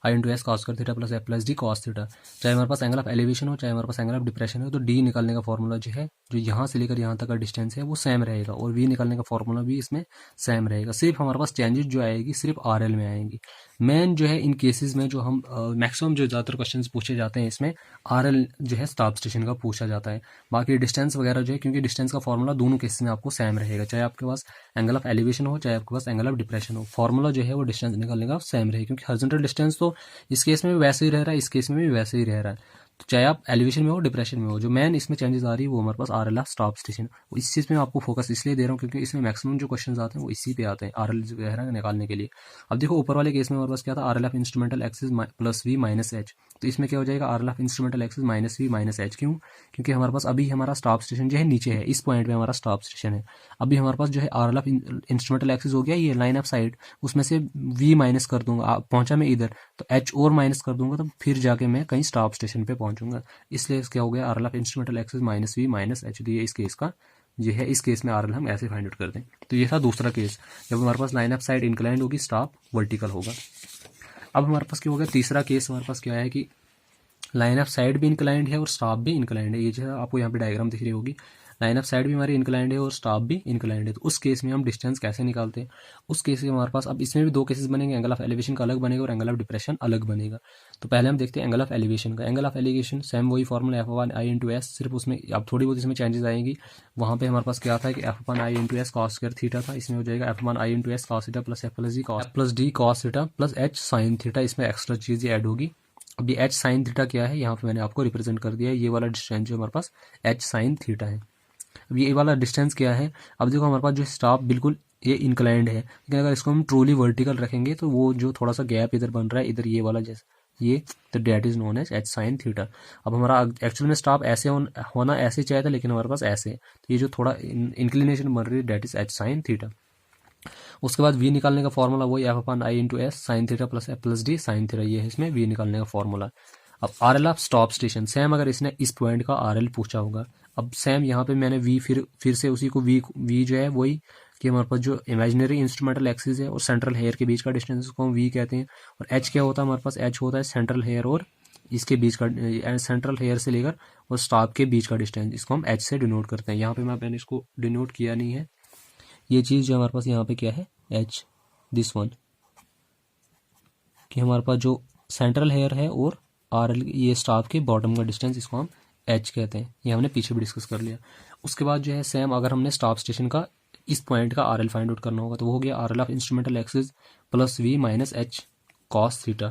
× S cos square theta plus F + D cos theta. चाहे हमारे पास एंगल ऑफ एलिवेशन हो चाहे हमारे पास एंगल ऑफ डिप्रेशन हो, तो D निकलने का फॉर्मूला जो है, जो यहाँ से लेकर यहाँ तक का डिस्टेंस है वो सेम रहेगा, और V निकलने का फॉर्मूला भी इसमें सेम रहेगा। सिर्फ हमारे पास चेंजेस जो आएगी सिर्फ RL में आएंगी। मेन जो है इन केसेस में जो हम मैक्सिमम जो ज़्यादातर क्वेश्चंस पूछे जाते हैं इसमें RL जो है स्टॉप स्टेशन का पूछा जाता है। बाकी डिस्टेंस वगैरह जो है, क्योंकि डिस्टेंस का फॉर्मूला दोनों केसेस में आपको सेम रहेगा, चाहे आपके पास एंगल ऑफ एलिवेशन हो चाहे आपके पास एंगल ऑफ डिप्रेशन हो, फॉर्मूला जो है वो डिस्टेंस निकालने का सेम रहेगा। क्योंकि हॉरिजॉन्टल डिस्टेंस तो इस केस में भी वैसे ही रह रहा है, इस केस में भी वैसे ही रह रहा है। तो चाहे आप एलिवेशन में हो डिप्रेशन में हो, जो मेन इसमें चेंजेस आ रही है वो हमारे पास RL ऑफ स्टॉप स्टेशन। इस चीज़ में आपको फोकस इसलिए दे रहा हूँ क्योंकि इसमें मैक्सिमम जो क्वेश्चन आते हैं वो इसी पे आते हैं, RL वगैरह निकालने के लिए। अब देखो ऊपर वाले केस में हमारे पास क्या था, RL of instrumental axis +V - H। तो इसमें क्या हो जाएगा, RL of instrumental axis -V - H। क्यों, क्योंकि हमारे पास अभी हमारा स्टॉप स्टेशन जो है नीचे है, इस पॉइंट पे हमारा स्टॉप स्टेशन है। अभी हमारे पास जो है RL ऑफ इंस्ट्रूमेंटल एक्सिस हो गया ये लाइन ऑफ साइट, उसमें से V माइनस कर दूंगा, पहुंचा मैं इधर, तो H और माइनस कर दूंगा, तो फिर जाके मैं कहीं स्टॉप स्टेशन पे पहुंचूंगा। इसलिए क्या हो गया, RL of instrumental axis -V - H। तो ये इस केस का ये है, इस केस में RL हम ऐसे फाइंड आउट करते हैं। तो ये था दूसरा केस, जब हमारे पास लाइन ऑफ साइट इंक्लाइंड होगी, स्टाफ वर्टिकल होगा। अब हमारे पास क्या होगा, तीसरा केस हमारे पास क्या है कि लाइन ऑफ साइड भी इंक्लाइंड है और स्टाफ भी इंक्लाइंड है। ये जो आपको यहाँ पे डायग्राम दिख रही होगी, लाइन ऑफ साइड भी हमारी इंक्लाइंड है और स्टाफ भी इंक्लाइंड है। तो उस केस में हम डिस्टेंस कैसे निकालते हैं, उस केस में हमारे पास, अब इसमें भी दो केसेस बनेंगे, एंगल ऑफ एलिवेशन का अलग बनेगा और एंगल ऑफ डिप्रेशन अलग बनेगा। तो पहले हम देखते हैं एंगल ऑफ एलिवेशन का। एंगल ऑफ एलिवेशन सेम वही फॉर्मूला F/I/S, सिर्फ उसमें अब थोड़ी बहुत इसमें चेंजेस आएंगी। वहाँ पे हमारे पास क्या था कि F/I/S cos स्क्वायर थीटा था, इसमें हो जाएगा F/I/S cos theta plus F+D cos theta plus H sin theta, इसमें एक्स्ट्रा चीज़ ऐड होगी। अब ये H sin थीटा क्या है, यहाँ पे मैंने आपको रिप्रेजेंट कर दिया है, ये वाला डिस्टेंस जो हमारे पास H sin थीटा है। अब ये वाला डिस्टेंस क्या है, अब देखो हमारे पास जो स्टाफ बिल्कुल ये इंक्लाइंड है, लेकिन अगर इसको हम ट्रूली वर्टिकल रखेंगे तो वो जो थोड़ा सा गैप इधर बन रहा है, इधर ये वाला जैसे ये, तो that is known as H sin theta. अब हमारा एक्चुअल में स्टाफ ऐसे होना ऐसे चाहिए था, लेकिन हमारे पास ऐसे, तो ये जो थोड़ा इंक्लिनेशन बन रही है, that is H sin theta. उसके बाद v निकालने का फॉर्मूला वही F/I/S sin theta plus F+D sin theta, ये है इसमें v निकालने का फॉर्मूला। अब RL of staff station, same अगर इसने इस पॉइंट का RL पूछा होगा, अब सेम यहाँ पे मैंने v फिर से उसी को v जो है वही कि हमारे पास जो इमेजिनरी इंस्ट्रूमेंटल एक्सिस है और सेंट्रल हेयर के बीच का डिस्टेंस को हम v कहते हैं, और h क्या होता है हमारे पास, h होता है सेंट्रल हेयर और इसके बीच का, सेंट्रल हेयर से लेकर और स्टॉप के बीच का डिस्टेंस, इसको हम h से डिनोट करते हैं। यहाँ पे मैंने इसको डिनोट किया नहीं है, ये चीज़ जो हमारे पास यहाँ पे क्या है, H दिस वन, कि हमारे पास जो सेंट्रल हेयर है और RL ये स्टाफ के बॉटम का डिस्टेंस, इसको हम H कहते हैं। ये हमने पीछे भी डिस्कस कर लिया। उसके बाद जो है सेम अगर हमने स्टॉप स्टेशन का इस पॉइंट का RL फाइंड आउट करना होगा, तो वो हो गया RL of instrumental axis plus V minus H cos theta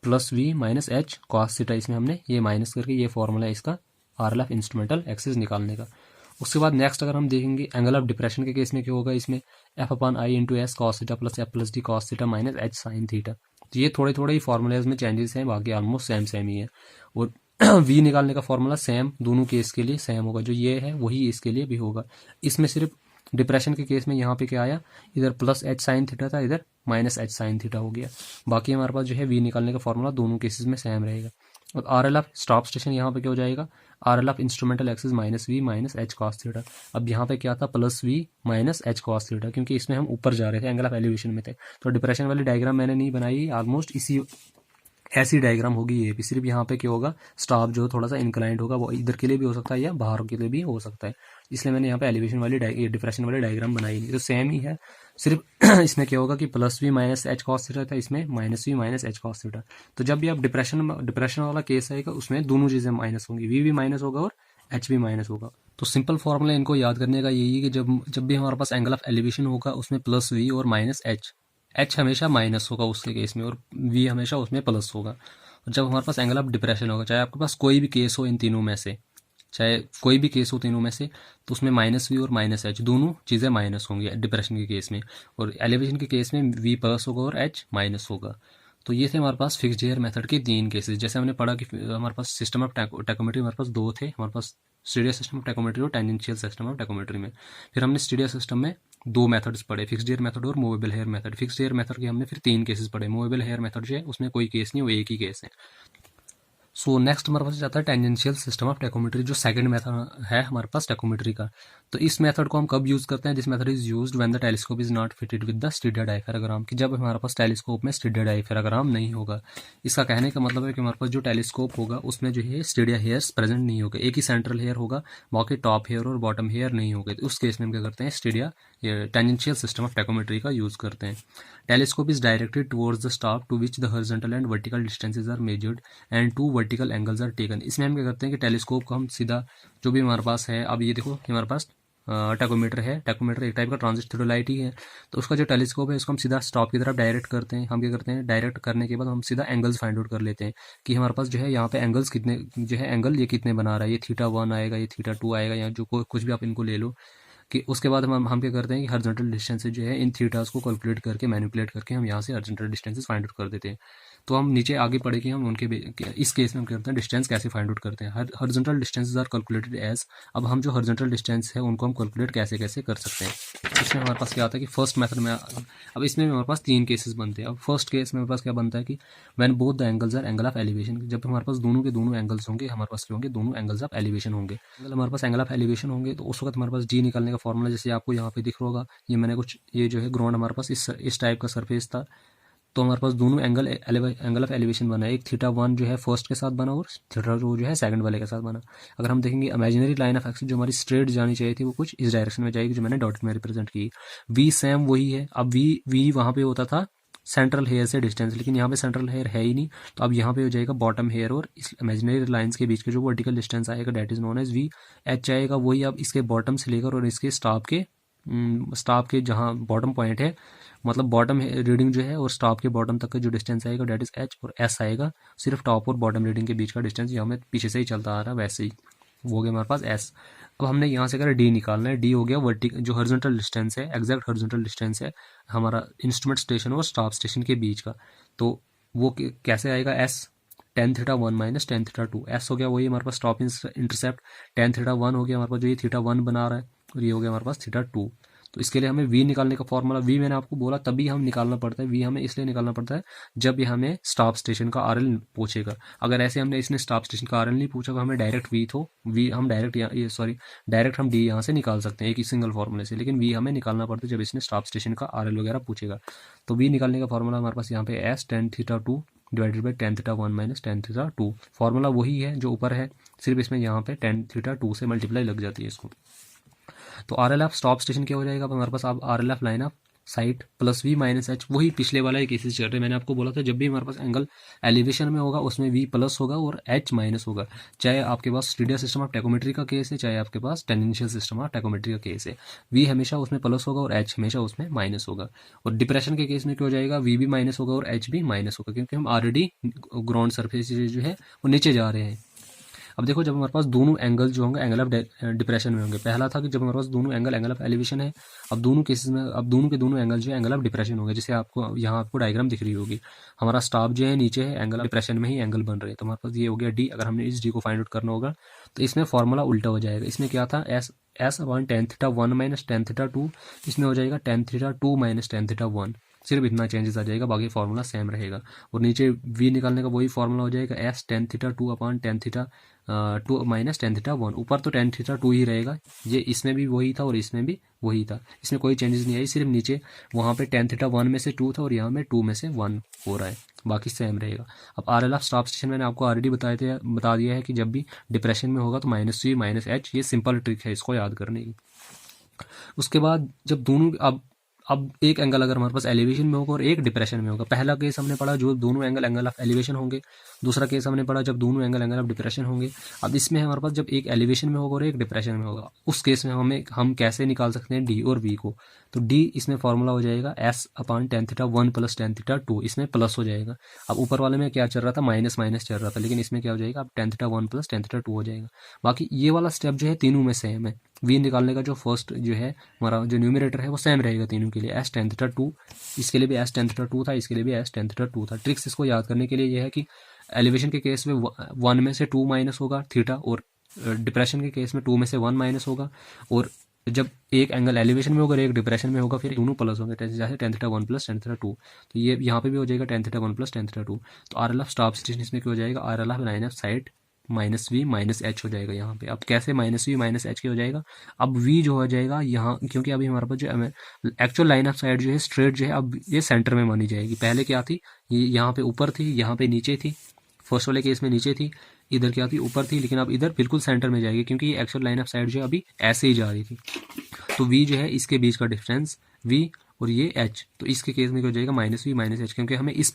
plus V minus H cos theta, इसमें हमने ये माइनस करके ये फॉर्मूला है इसका RL ऑफ इंस्ट्रूमेंटल एक्सिस निकालने का। उसके बाद नेक्स्ट अगर हम देखेंगे एंगल ऑफ डिप्रेशन के केस में क्या होगा, इसमें F/I/S cos theta plus F+D cos theta minus H sin theta. तो ये थोड़े थोड़े ही फॉर्मूलेज में चेंजेस हैं, बाकी ऑलमोस्ट सेम ही है। और v निकालने का फॉर्मूला सेम दोनों केस के लिए सेम होगा, जो ये है वही इसके लिए भी होगा। इसमें सिर्फ डिप्रेशन के केस में यहाँ पे क्या आया, इधर प्लस H sin थीटा था, इधर माइनस H sin थीटा हो गया। बाकी हमारे पास जो है v निकालने का फॉर्मूला दोनों केसेस में सेम रहेगा। और RL ऑफ स्टॉप स्टेशन यहाँ पे क्या हो जाएगा, RL of instrumental axis minus V minus H cos theta. अब यहाँ पे क्या था, plus V minus H cos theta, क्योंकि इसमें हम ऊपर जा रहे थे, एंगल ऑफ एलिवेशन में थे। तो डिप्रेशन वाली डायग्राम मैंने नहीं बनाई, ऑलमोस्ट इसी ऐसी डायग्राम होगी ये भी, सिर्फ यहाँ पे क्या होगा, स्टाफ जो थोड़ा सा इंक्लाइंड होगा, वो इधर के लिए भी हो सकता है या बाहर के लिए भी हो सकता है, इसलिए मैंने यहाँ पे एलिवेशन वाली डिप्रेशन वाली डायग्राम बनाई नहीं। तो सेम ही है, सिर्फ इसमें क्या होगा कि plus V minus H cos theta था, इसमें minus V minus H cos theta. तो जब भी आप डिप्रेशन वाला केस आएगा, उसमें दोनों चीज़ें माइनस होंगी, V भी माइनस होगा और H भी माइनस होगा। तो सिंपल फॉर्मूला इनको याद करने का यही है कि जब भी हमारे पास एंगल ऑफ एलिवेशन होगा, उसमें प्लस V और माइनस H हमेशा माइनस होगा उसके केस में, और V हमेशा उसमें प्लस होगा। और जब हमारे पास एंगल ऑफ डिप्रेशन होगा, चाहे आपके पास कोई भी केस हो इन तीनों में से, चाहे कोई भी केस हो तीनों में से, तो उसमें माइनस V और माइनस H दोनों चीज़ें माइनस होंगी डिप्रेशन के केस में, और एलिवेशन के केस में V प्लस होगा और H माइनस होगा। तो ये थे हमारे पास फिक्स्ड हेयर मेथड के 3 केसेस। जैसे हमने पढ़ा कि हमारे पास सिस्टम ऑफ टैकोमेट्री हमारे पास 2 थे, हमारे पास स्टीरियो सिस्टम ऑफ टैकोमेट्री और टेंजेंशियल सिस्टम ऑफ टैकोमेट्री में। फिर हमने स्टीरियो सिस्टम में 2 मेथड्स पढ़े, फिक्स्ड हेयर मेथड और movable hair method. Fixed hair method के हमने फिर 3 केसेस पढ़े, मूवेबल हेयर मेथड जो है उसमें कोई केस नहीं, वो एक ही केस है। सो नेक्स्ट हमारे पास जाता है टेंजेंशियल सिस्टम ऑफ टैकोमेट्री, जो सेकंड मेथड है हमारे पास टैकोमेट्री का। तो इस मेथड को हम कब यूज़ करते हैं, this method is used when the telescope is not fitted with the stereo diaphragm, कि जब हमारे पास टेलीस्कोप में स्टीरियो डायफ्राम नहीं होगा। इसका कहने का मतलब है कि हमारे पास जो टेलीस्कोप होगा उसमें जो है स्टीरियो हेयर्स प्रेजेंट नहीं होगा, एक ही सेंट्रल हेयर होगा, बाकी टॉप हेयर और बॉटम हेयर नहीं होगा। तो उस केस में हम क्या करते हैं, stereo tangential system of tacheometry का यूज़ करते हैं। Telescope is directed towards the star to which the horizontal and vertical distances are measured and 2 vertical angles are taken. इसमें हम क्या करते हैं कि टेलीस्कोप को हम सीधा जो भी हमारे पास है, अब ये देखो कि हमारे पास टैकोमीटर है, टैकोमीटर एक टाइप का ट्रांजिट थियोडोलाइट ही है। तो उसका जो टेलीस्कोप है उसको हम सीधा स्टॉप की तरफ डायरेक्ट करते हैं। हम क्या करते हैं, डायरेक्ट करने के बाद हम सीधा एंगल्स फाइंड आउट कर लेते हैं कि हमारे पास जो है यहाँ पे एंगल्स कितने, जो है एंगल ये कितने बना रहा है, ये θ1 आएगा, ये θ2 आएगा, या जो कुछ भी आप इनको ले लो। कि उसके बाद हम क्या करते हैं कि हॉरिजॉन्टल डिस्टेंसेस जो है इन थीटास को कैलकुलेट करके मैनिपुलेट करके हम यहाँ से हॉरिजॉन्टल डिस्टेंसेस फाइंड आउट कर देते हैं। तो हम नीचे आगे पढ़े कि हम इस केस में हम करते हैं डिस्टेंस कैसे फाइंड आउट करते हैं। Horizontal distances are calculated as, अब हम जो हॉरिजॉन्टल डिस्टेंस है उनको हम कैलकुलेट कैसे कैसे कर सकते हैं। इसमें हमारे पास क्या आता है कि फर्स्ट मेथड में, अब इसमें हमारे पास 3 केसेस बनते हैं। अब फर्स्ट केस में हमारे पास क्या बनता है कि when both the angles R angle of elevation, जब हमारे पास दोनों के दोनों एंगल्स होंगे, हमारे पास क्या होंगे, दोनों एंगल्स ऑफ एलिवेशन होंगे। अगर हमारे पास एंगल ऑफ एलिवेशन होंगे तो उस वक्त हमारे पास जी निकालने का फॉर्मूला जैसे आपको यहाँ पे दिख रहा होगा, ये मैंने कुछ, ये जो है ग्राउंड हमारे पास इस टाइप का सरफेस था, तो हमारे पास दोनों एंगल ऑफ एलिवेशन बना है। एक θ1 जो है फर्स्ट के साथ बना और θ2 जो है सेकंड वाले के साथ बना। अगर हम देखेंगे इमेजिनरी लाइन ऑफ एक्सिस जो हमारी स्ट्रेट जानी चाहिए थी वो कुछ इस डायरेक्शन में जाएगी जो मैंने डॉटेड में रिप्रेजेंट की। वी सेम वही है। अब वी वहाँ पे होता था सेंट्रल हेयर से डिस्टेंस, लेकिन यहाँ पे सेंट्रल हेयर है ही नहीं, तो अब यहाँ पे हो जाएगा बॉटम हेयर और इस इमेजिनरी लाइंस के बीच के जो वर्टिकल डिस्टेंस आएगा that is known as V H आएगा। वही अब इसके बॉटम से लेकर और इसके स्टॉप के जहाँ बॉटम पॉइंट है, मतलब बॉटम रीडिंग जो है और स्टॉप के बॉटम तक का जो डिस्टेंस आएगा डेट इज एच, और एस आएगा सिर्फ टॉप और बॉटम रीडिंग के बीच का डिस्टेंस, जो हमें पीछे से ही चलता आ रहा है वैसे ही, वो हो गया हमारे पास एस। अब हमने यहाँ से अगर डी निकालना है, डी हो गया वर्टिकल जो हॉरिजॉन्टल डिस्टेंस है, एग्जैक्ट हॉरिजॉन्टल डिस्टेंस है हमारा इंस्ट्रूमेंट स्टेशन और स्टॉप स्टेशन के बीच का, तो वो कैसे आएगा, S tan θ1 minus tan θ2, S हो गया वही हमारे पास स्टॉप इंटरसेप्ट, tan θ1 हो गया हमारे पास जो ये θ1 बना रहा है, और ये हो गया हमारे पास θ2। तो इसके लिए हमें v निकालने का फॉर्मूला, v मैंने आपको बोला तभी हम निकालना पड़ता है, v हमें इसलिए निकालना पड़ता है जब ये हमें स्टॉप स्टेशन का RL पूछेगा। अगर ऐसे हमने इसने स्टॉप स्टेशन का RL नहीं पूछा तो हमें डायरेक्ट हम डायरेक्ट हम d यहाँ से निकाल सकते हैं एक ही सिंगल फॉर्मूले से, लेकिन v हमें निकालना पड़ता है जब इसने स्टॉप स्टेशन का RL वगैरह पूछेगा। तो v निकालने का फॉर्मूला हमारे पास यहाँ पे s tan θ2 divided by tan θ1 minus tan θ2, formula वही है जो ऊपर है, सिर्फ इसमें यहाँ पे tan θ2 से मल्टीप्लाई लग जाती है इसको। तो R L of staff station क्या हो जाएगा, अब हमारे पास अब R L of line of sight plus V minus H, वही पिछले वाला ही केसेस चल रहे हैं। मैंने आपको बोला था जब भी हमारे पास एंगल एलिवेशन में होगा उसमें वी प्लस होगा और एच माइनस होगा, चाहे आपके पास स्टीडियो सिस्टम ऑफ टैकोमेट्री का केस है, चाहे आपके पास टेंजेंशियल सिस्टम ऑफ टैकोमेट्री का केस है। वी हमेशा उसमें प्लस होगा और एच हमेशा उसमें माइनस होगा। और डिप्रेशन के केस में क्या हो जाएगा, वी भी माइनस होगा और एच भी माइनस होगा, क्योंकि हम ऑलरेडी ग्राउंड सरफेस जो है वो नीचे जा रहे हैं। अब देखो जब हमारे पास दोनों एंगल जो होंगे एंगल ऑफ डिप्रेशन में होंगे, पहला था कि जब हमारे पास दोनों एंगल ऑफ एलिवेशन है, अब दोनों केसेस में अब दोनों के दोनों एंगल जो है एंगल ऑफ डिप्रेशन होंगे। जैसे आपको यहाँ आपको डायग्राम दिख रही होगी, हमारा स्टॉप जो है नीचे है, एंगल ऑफ डिप्रेशन में ही एंगल बन रहे हैं, तो हमारे पास ये हो गया डी। अगर हमने इस डी को फाइंड आउट करना होगा तो इसमें फॉर्मूला उल्टा हो जाएगा। इसमें क्या था, S upon tan θ1 minus tan θ2, इसमें हो जाएगा tan θ2 माइनस tan θ1, सिर्फ इतना चेंजेस आ जाएगा, बाकी फॉर्मूला सेम रहेगा। और नीचे v निकालने का वही फॉर्मूला हो जाएगा, S tan θ2 upon tan θ2 minus tan θ1। ऊपर तो tan θ2 ही रहेगा, ये इसमें भी वही था और इसमें भी वही था, इसमें कोई चेंजेस नहीं आई, सिर्फ नीचे वहाँ पे tan θ1 में से 2 था और यहाँ में 2 में से 1 हो रहा है, बाकी सेम रहेगा। अब R L of staff station मैंने आपको ऑलरेडी बता दिया है कि जब भी डिप्रेशन में होगा तो माइनस वी माइनस एच, ये सिंपल ट्रिक है इसको याद करने की। उसके बाद जब दोनों अब एक एंगल अगर हमारे पास एलिवेशन में होगा और एक डिप्रेशन में होगा, पहला केस हमने पढ़ा जो दोनों एंगल ऑफ एलिवेशन होंगे, दूसरा केस हमने पढ़ा जब दोनों एंगल ऑफ डिप्रेशन होंगे। अब इसमें हमारे पास जब एक एलिवेशन में होगा और एक डिप्रेशन में होगा, उस केस में हम कैसे निकाल सकते हैं डी और वी को, तो डी इसमें फॉर्मूला हो जाएगा S upon tan θ1 plus tan θ2, इसमें प्लस हो जाएगा। अब ऊपर वाले में क्या चल रहा था, माइनस माइनस चल रहा था, लेकिन इसमें क्या हो जाएगा, अब tan θ1 प्लस tan θ2 हो जाएगा। बाकी ये वाला स्टेप जो है तीनों में सेम है, वी निकालने का जो फर्स्ट जो है हमारा जो न्यूमरेटर है वो सेम रहेगा तीनों के लिए, एस tan θ2, इसके लिए भी एस tan θ2 था, इसके लिए भी एस tan θ2 था। ट्रिक्स इसको याद करने के लिए यह है कि एलिवेशन के केस में 1 में से 2 माइनस होगा थीटा, और डिप्रेशन के केस में 2 में से 1 माइनस होगा, और जब एक एंगल एलिवेशन में होगा एक डिप्रेशन में होगा फिर दोनों प्लस होंगे, जैसे tan θ1 प्लस tan θ2, तो ये यहाँ पे भी हो जाएगा tan θ1 प्लस tan θ2। तो R L of staff station इसमें क्या हो जाएगा, R L of line of sight minus V minus H हो जाएगा यहाँ पे। अब कैसे माइनस वी माइनस एच के हो जाएगा, अब वी जो हो जाएगा यहाँ, क्योंकि अभी हमारे पास जो एक्चुअल लाइन ऑफ साइट जो है स्ट्रेट जो है अब ये सेंटर में मानी जाएगी। पहले क्या थी, ये यहाँ पे ऊपर थी, यहाँ पे नीचे थी, फर्स्ट वाले केस में नीचे थी, इधर क्या थी, ऊपर थी, लेकिन अब इधर बिल्कुल सेंटर में जाएगी क्योंकि ये एक्चुअल लाइन ऑफ साइट जो है अभी ऐसे ही जा रही थी। तो वी जो है इसके बीच का डिस्टेंस वी और ये एच, तो इसके केस में क्या हो जाएगा माइनस वी माइनस एच, क्योंकि हमें इस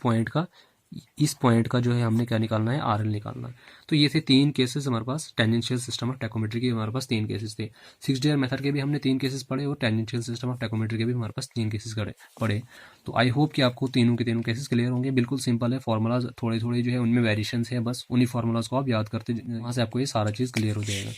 पॉइंट का जो है हमने क्या निकालना है, आर एल निकालना है। तो ये थे 3 केसेस हमारे पास टेंजेंशियल सिस्टम ऑफ टैकोमेट्री के, हमारे पास 3 केसेस थे। 6 मेथड के भी हमने 3 केसेस पढ़े और टेंजेंशियल सिस्टम ऑफ टैकोमेट्री के भी हमारे पास 3 केसेस पढ़े। तो आई होप कि आपको तीनों के तीनों केसेस क्लियर होंगे। बिल्कुल सिंपल है, फॉर्मूलाज थोड़े थोड़े जो है उनमें वेरिएशंस है, बस उन्हीं फॉर्मूलाज को आप याद करते, वहाँ से आपको ये सारा चीज़ क्लियर हो जाएगा।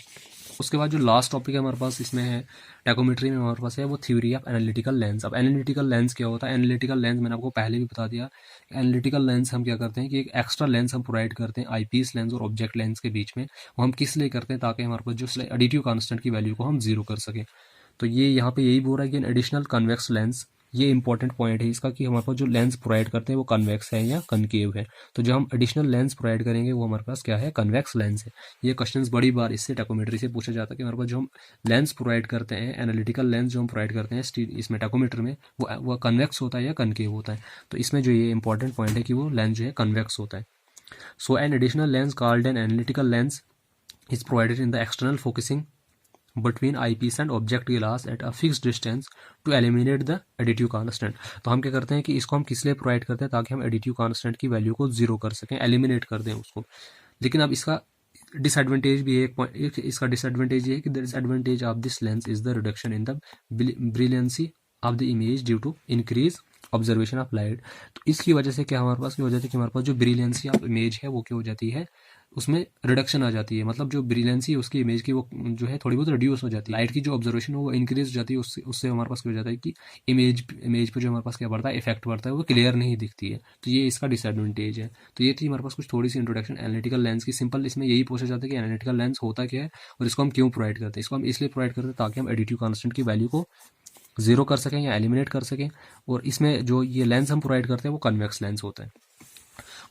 उसके बाद जो लास्ट टॉपिक है हमारे पास इसमें है टैकोमेट्री में हमारे पास है वो थ्योरी ऑफ एनालिटिकल लेंस। अब एनालिटिकल लेंस क्या होता है? एनालिटिकल लेंस मैंने आपको पहले भी बता दिया। एनालिटिकल लेंस हम क्या करते हैं कि एक एक्स्ट्रा लेंस हम प्रोवाइड करते हैं आईपीस लेंस और ऑब्जेक्ट लेंस के बीच में। वो हम किस लिए करते हैं? ताकि हमारे पास जो एडिटिव कांस्टेंट की वैल्यू को हम जीरो कर सकें। तो ये यहाँ पे यही बोल रहा है कि एडिशनल कन्वेक्स लेंस, ये इंपॉर्टेंट पॉइंट है इसका कि हमारे पास जो लेंस प्रोवाइड करते हैं वो कन्वेक्स है या कनकेव है। तो जो हम एडिशनल लेंस प्रोवाइड करेंगे वो हमारे पास क्या है? कन्वेक्स लेंस है। ये क्वेश्चंस बड़ी बार इससे टैकोमेट्री से पूछा जाता है कि हमारे पास जो हम लेंस प्रोवाइड करते हैं, एनालिटिकल लेंस जो हम प्रोवाइड करते हैं इसमें टैकोमीटर में, वो कन्वेक्स होता है या कनकेव होता है। तो इसमें जो ये इंपॉर्टेंट पॉइंट है कि वो लेंस जो है कन्वेक्स होता है। So an additional lens called an analytical lens is provided in the external focusing between eyepiece and object glass at a fixed distance to eliminate the additive constant। तो हम क्या करते हैं कि इसको हम किस लिए प्रोवाइड करते हैं? ताकि हम एडिटिव कांस्टेंट की वैल्यू को जीरो कर सकें, एलिमिनेट कर दें उसको। लेकिन अब इसका डिसएडवांटेज भी है एक पॉइंट। इसका डिसएडवांटेज ये है कि the disadvantage of this lens is the reduction in the brilliancy of the image due to increase observation of light. तो इसकी वजह से क्या हमारे पास क्या हो जाती है कि हमारे पास जो ब्रिलियंसी ऑफ इमेज है वो क्या हो जाती है? उसमें रिडक्शन आ जाती है। मतलब जो ब्रिलियंसी है उसकी इमेज की वो जो है थोड़ी बहुत रिड्यूस हो जाती है। लाइट की जो ऑब्जर्वेशन हो वो इंक्रीज हो जाती है। उससे हमारे पास क्या हो जाता है कि इमेज पे जो हमारे पास क्या पड़ता है, इफेक्ट पड़ता है, वो क्लियर नहीं दिखती है। तो ये इसका डिसएडवांटेज है। तो ये थी हमारे पास कुछ थोड़ी सी इंट्रोडक्शन एनालिटिकल लेंस की। सिंपल इसमें यही पूछा जाता है कि एनालिटिकल लेंस होता क्या है और इसको हम क्यों प्रोवाइड करते हैं। इसको हम इसलिए प्रोवाइड करते हैं ताकि हम एडिटिव कांस्टेंट की वैल्यू को जीरो कर सकें या एलिमिनेट कर सकें। और इसमें जो ये लेंस हम प्रोवाइड करते हैं वो कन्वेक्स लेंस होता है।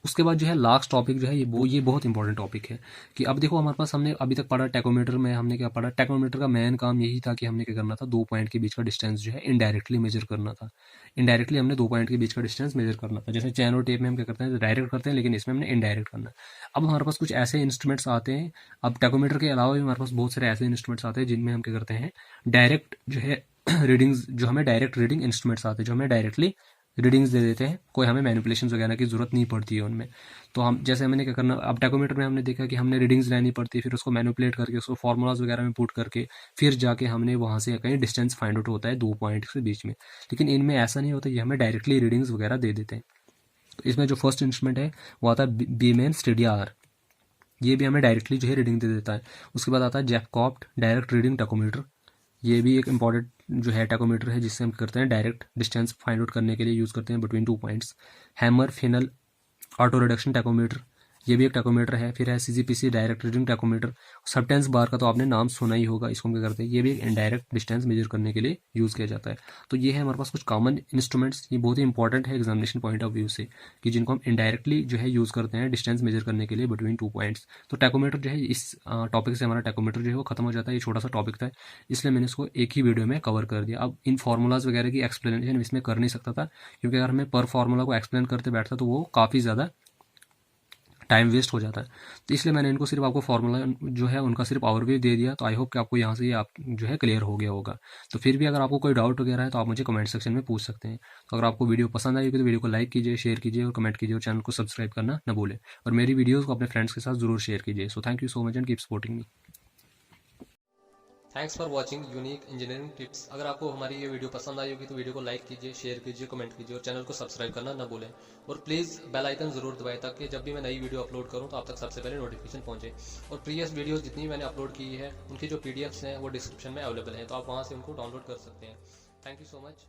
उसके बाद जो है लास्ट टॉपिक जो है ये बहुत इंपॉर्टेंट टॉपिक है कि अब देखो हमारे पास हमने अभी तक पढ़ा टैकोमीटर में, हमने क्या पढ़ा? टैकोमीटर का मेन काम यही था कि हमने क्या करना था, 2 पॉइंट के बीच का डिस्टेंस जो है इनडायरेक्टली मेजर करना था। इनडायरेक्टली हमने 2 पॉइंट के बीच का डिस्टेंस मेजर करना था। जैसे चैन और टेप में हम क्या करते हैं, डायरेक्ट करते हैं, लेकिन इसमें हमने इनडायरेक्ट करना है। अब हमारे पास कुछ ऐसे इंस्ट्रूमेंट्स आते हैं, अब टैकोमीटर के अलावा भी हमारे पास बहुत सारे ऐसे इंस्ट्रूमेंट्स आते हैं जिनमें हम क्या करते हैं, डायरेक्ट जो है रीडिंग्स, जो हमें डायरेक्ट रीडिंग इंस्ट्रूमेंट्स आते हैं जो हमें डायरेक्टली रीडिंग्स दे देते हैं। कोई हमें मैनिपुलेशन वगैरह की जरूरत नहीं पड़ती है उनमें। तो हम जैसे हमने क्या करना, अब टैकोमीटर में हमने देखा कि हमने रीडिंग्स लेनी पड़ती है, फिर उसको मैनिपुलेट करके उसको फार्मूलाज वगैरह में पुट करके फिर जाके हमने वहाँ से कहीं डिस्टेंस फाइंड आउट होता है 2 पॉइंट के बीच में। लेकिन इनमें ऐसा नहीं होता, ये हमें डायरेक्टली रीडिंग्स वगैरह दे देते हैं। तो इसमें जो फर्स्ट इंस्ट्रूमेंट है वो आता है बीमेन स्टेडियार, ये भी हमें डायरेक्टली जो है रीडिंग दे देता है। उसके बाद आता है जैकॉप्ट डायरेक्ट रीडिंग टैकोमीटर, ये भी एक इंपॉर्टेंट जो है टैकोमीटर है जिससे हम करते हैं डायरेक्ट डिस्टेंस फाइंड आउट करने के लिए यूज़ करते हैं between 2 points. Hammer Fennel auto reduction tacheometer, ये भी एक टैकोमीटर है। फिर है CGPC direct reading tacheometer. Subtense bar का तो आपने नाम सुना ही होगा, इसको हम क्या करते हैं, ये भी इनडायरेक्ट डिस्टेंस मेजर करने के लिए यूज़ किया जाता है। तो ये है हमारे पास कुछ कॉमन इंस्ट्रूमेंट्स, ये बहुत ही इंपॉर्टेंट है एग्जामिनेशन पॉइंट ऑफ व्यू से कि जिनको हम इनडायरेक्टली जो है यूज़ करते हैं डिस्टेंस मेजर करने के लिए बिटवीन 2 पॉइंट्स। तो टैकोमीटर जो है इस टॉपिक से हमारा टैकोमीटर जो है वो खत्म हो जाता है। ये छोटा सा टॉपिक था इसलिए मैंने इसको एक ही वीडियो में कवर कर दिया। अब इन फार्मूलाज वगैरह की एक्सप्लेनेशन इसमें कर नहीं सकता था, क्योंकि अगर हमें पर फार्मूला को एक्सप्लेन करते बैठता तो वो काफ़ी ज़्यादा टाइम वेस्ट हो जाता है। तो इसलिए मैंने इनको सिर्फ आपको फार्मूला जो है उनका सिर्फ ओवरव्यू दे दिया। तो आई होप कि आपको यहाँ से ये आप जो है क्लियर हो गया होगा। तो फिर भी अगर आपको कोई डाउट वगैरह है तो आप मुझे कमेंट सेक्शन में पूछ सकते हैं। तो अगर आपको वीडियो पसंद आई होगी तो वीडियो को लाइक कीजिए, शेयर कीजिए और कमेंट कीजिए और चैनल को सब्सक्राइब करना न भूलें। और मेरी वीडियोज़ को अपने फ्रेंड्स के साथ जरूर शेयर कीजिए। So thank you so much and keep supporting me. Thanks for watching unique engineering tips. अगर आपको हमारी ये वीडियो पसंद आई होगी तो वीडियो को लाइक कीजिए, शेयर कीजिए, कमेंट कीजिए और चैनल को सब्सक्राइब करना न भूलें। और प्लीज़ बेल आइकन ज़रूर दबाएं ताकि जब भी मैं नई वीडियो अपलोड करूं तो आप तक सबसे पहले नोटिफिकेशन पहुंचे। और प्रीवियस वीडियोस जितनी मैंने अपलोड की है उनकी जो PDFs हैं वो डिस्क्रिप्शन में अवेलेबल हैं, तो आप वहाँ से उनको डाउनलोड कर सकते हैं। Thank you so much.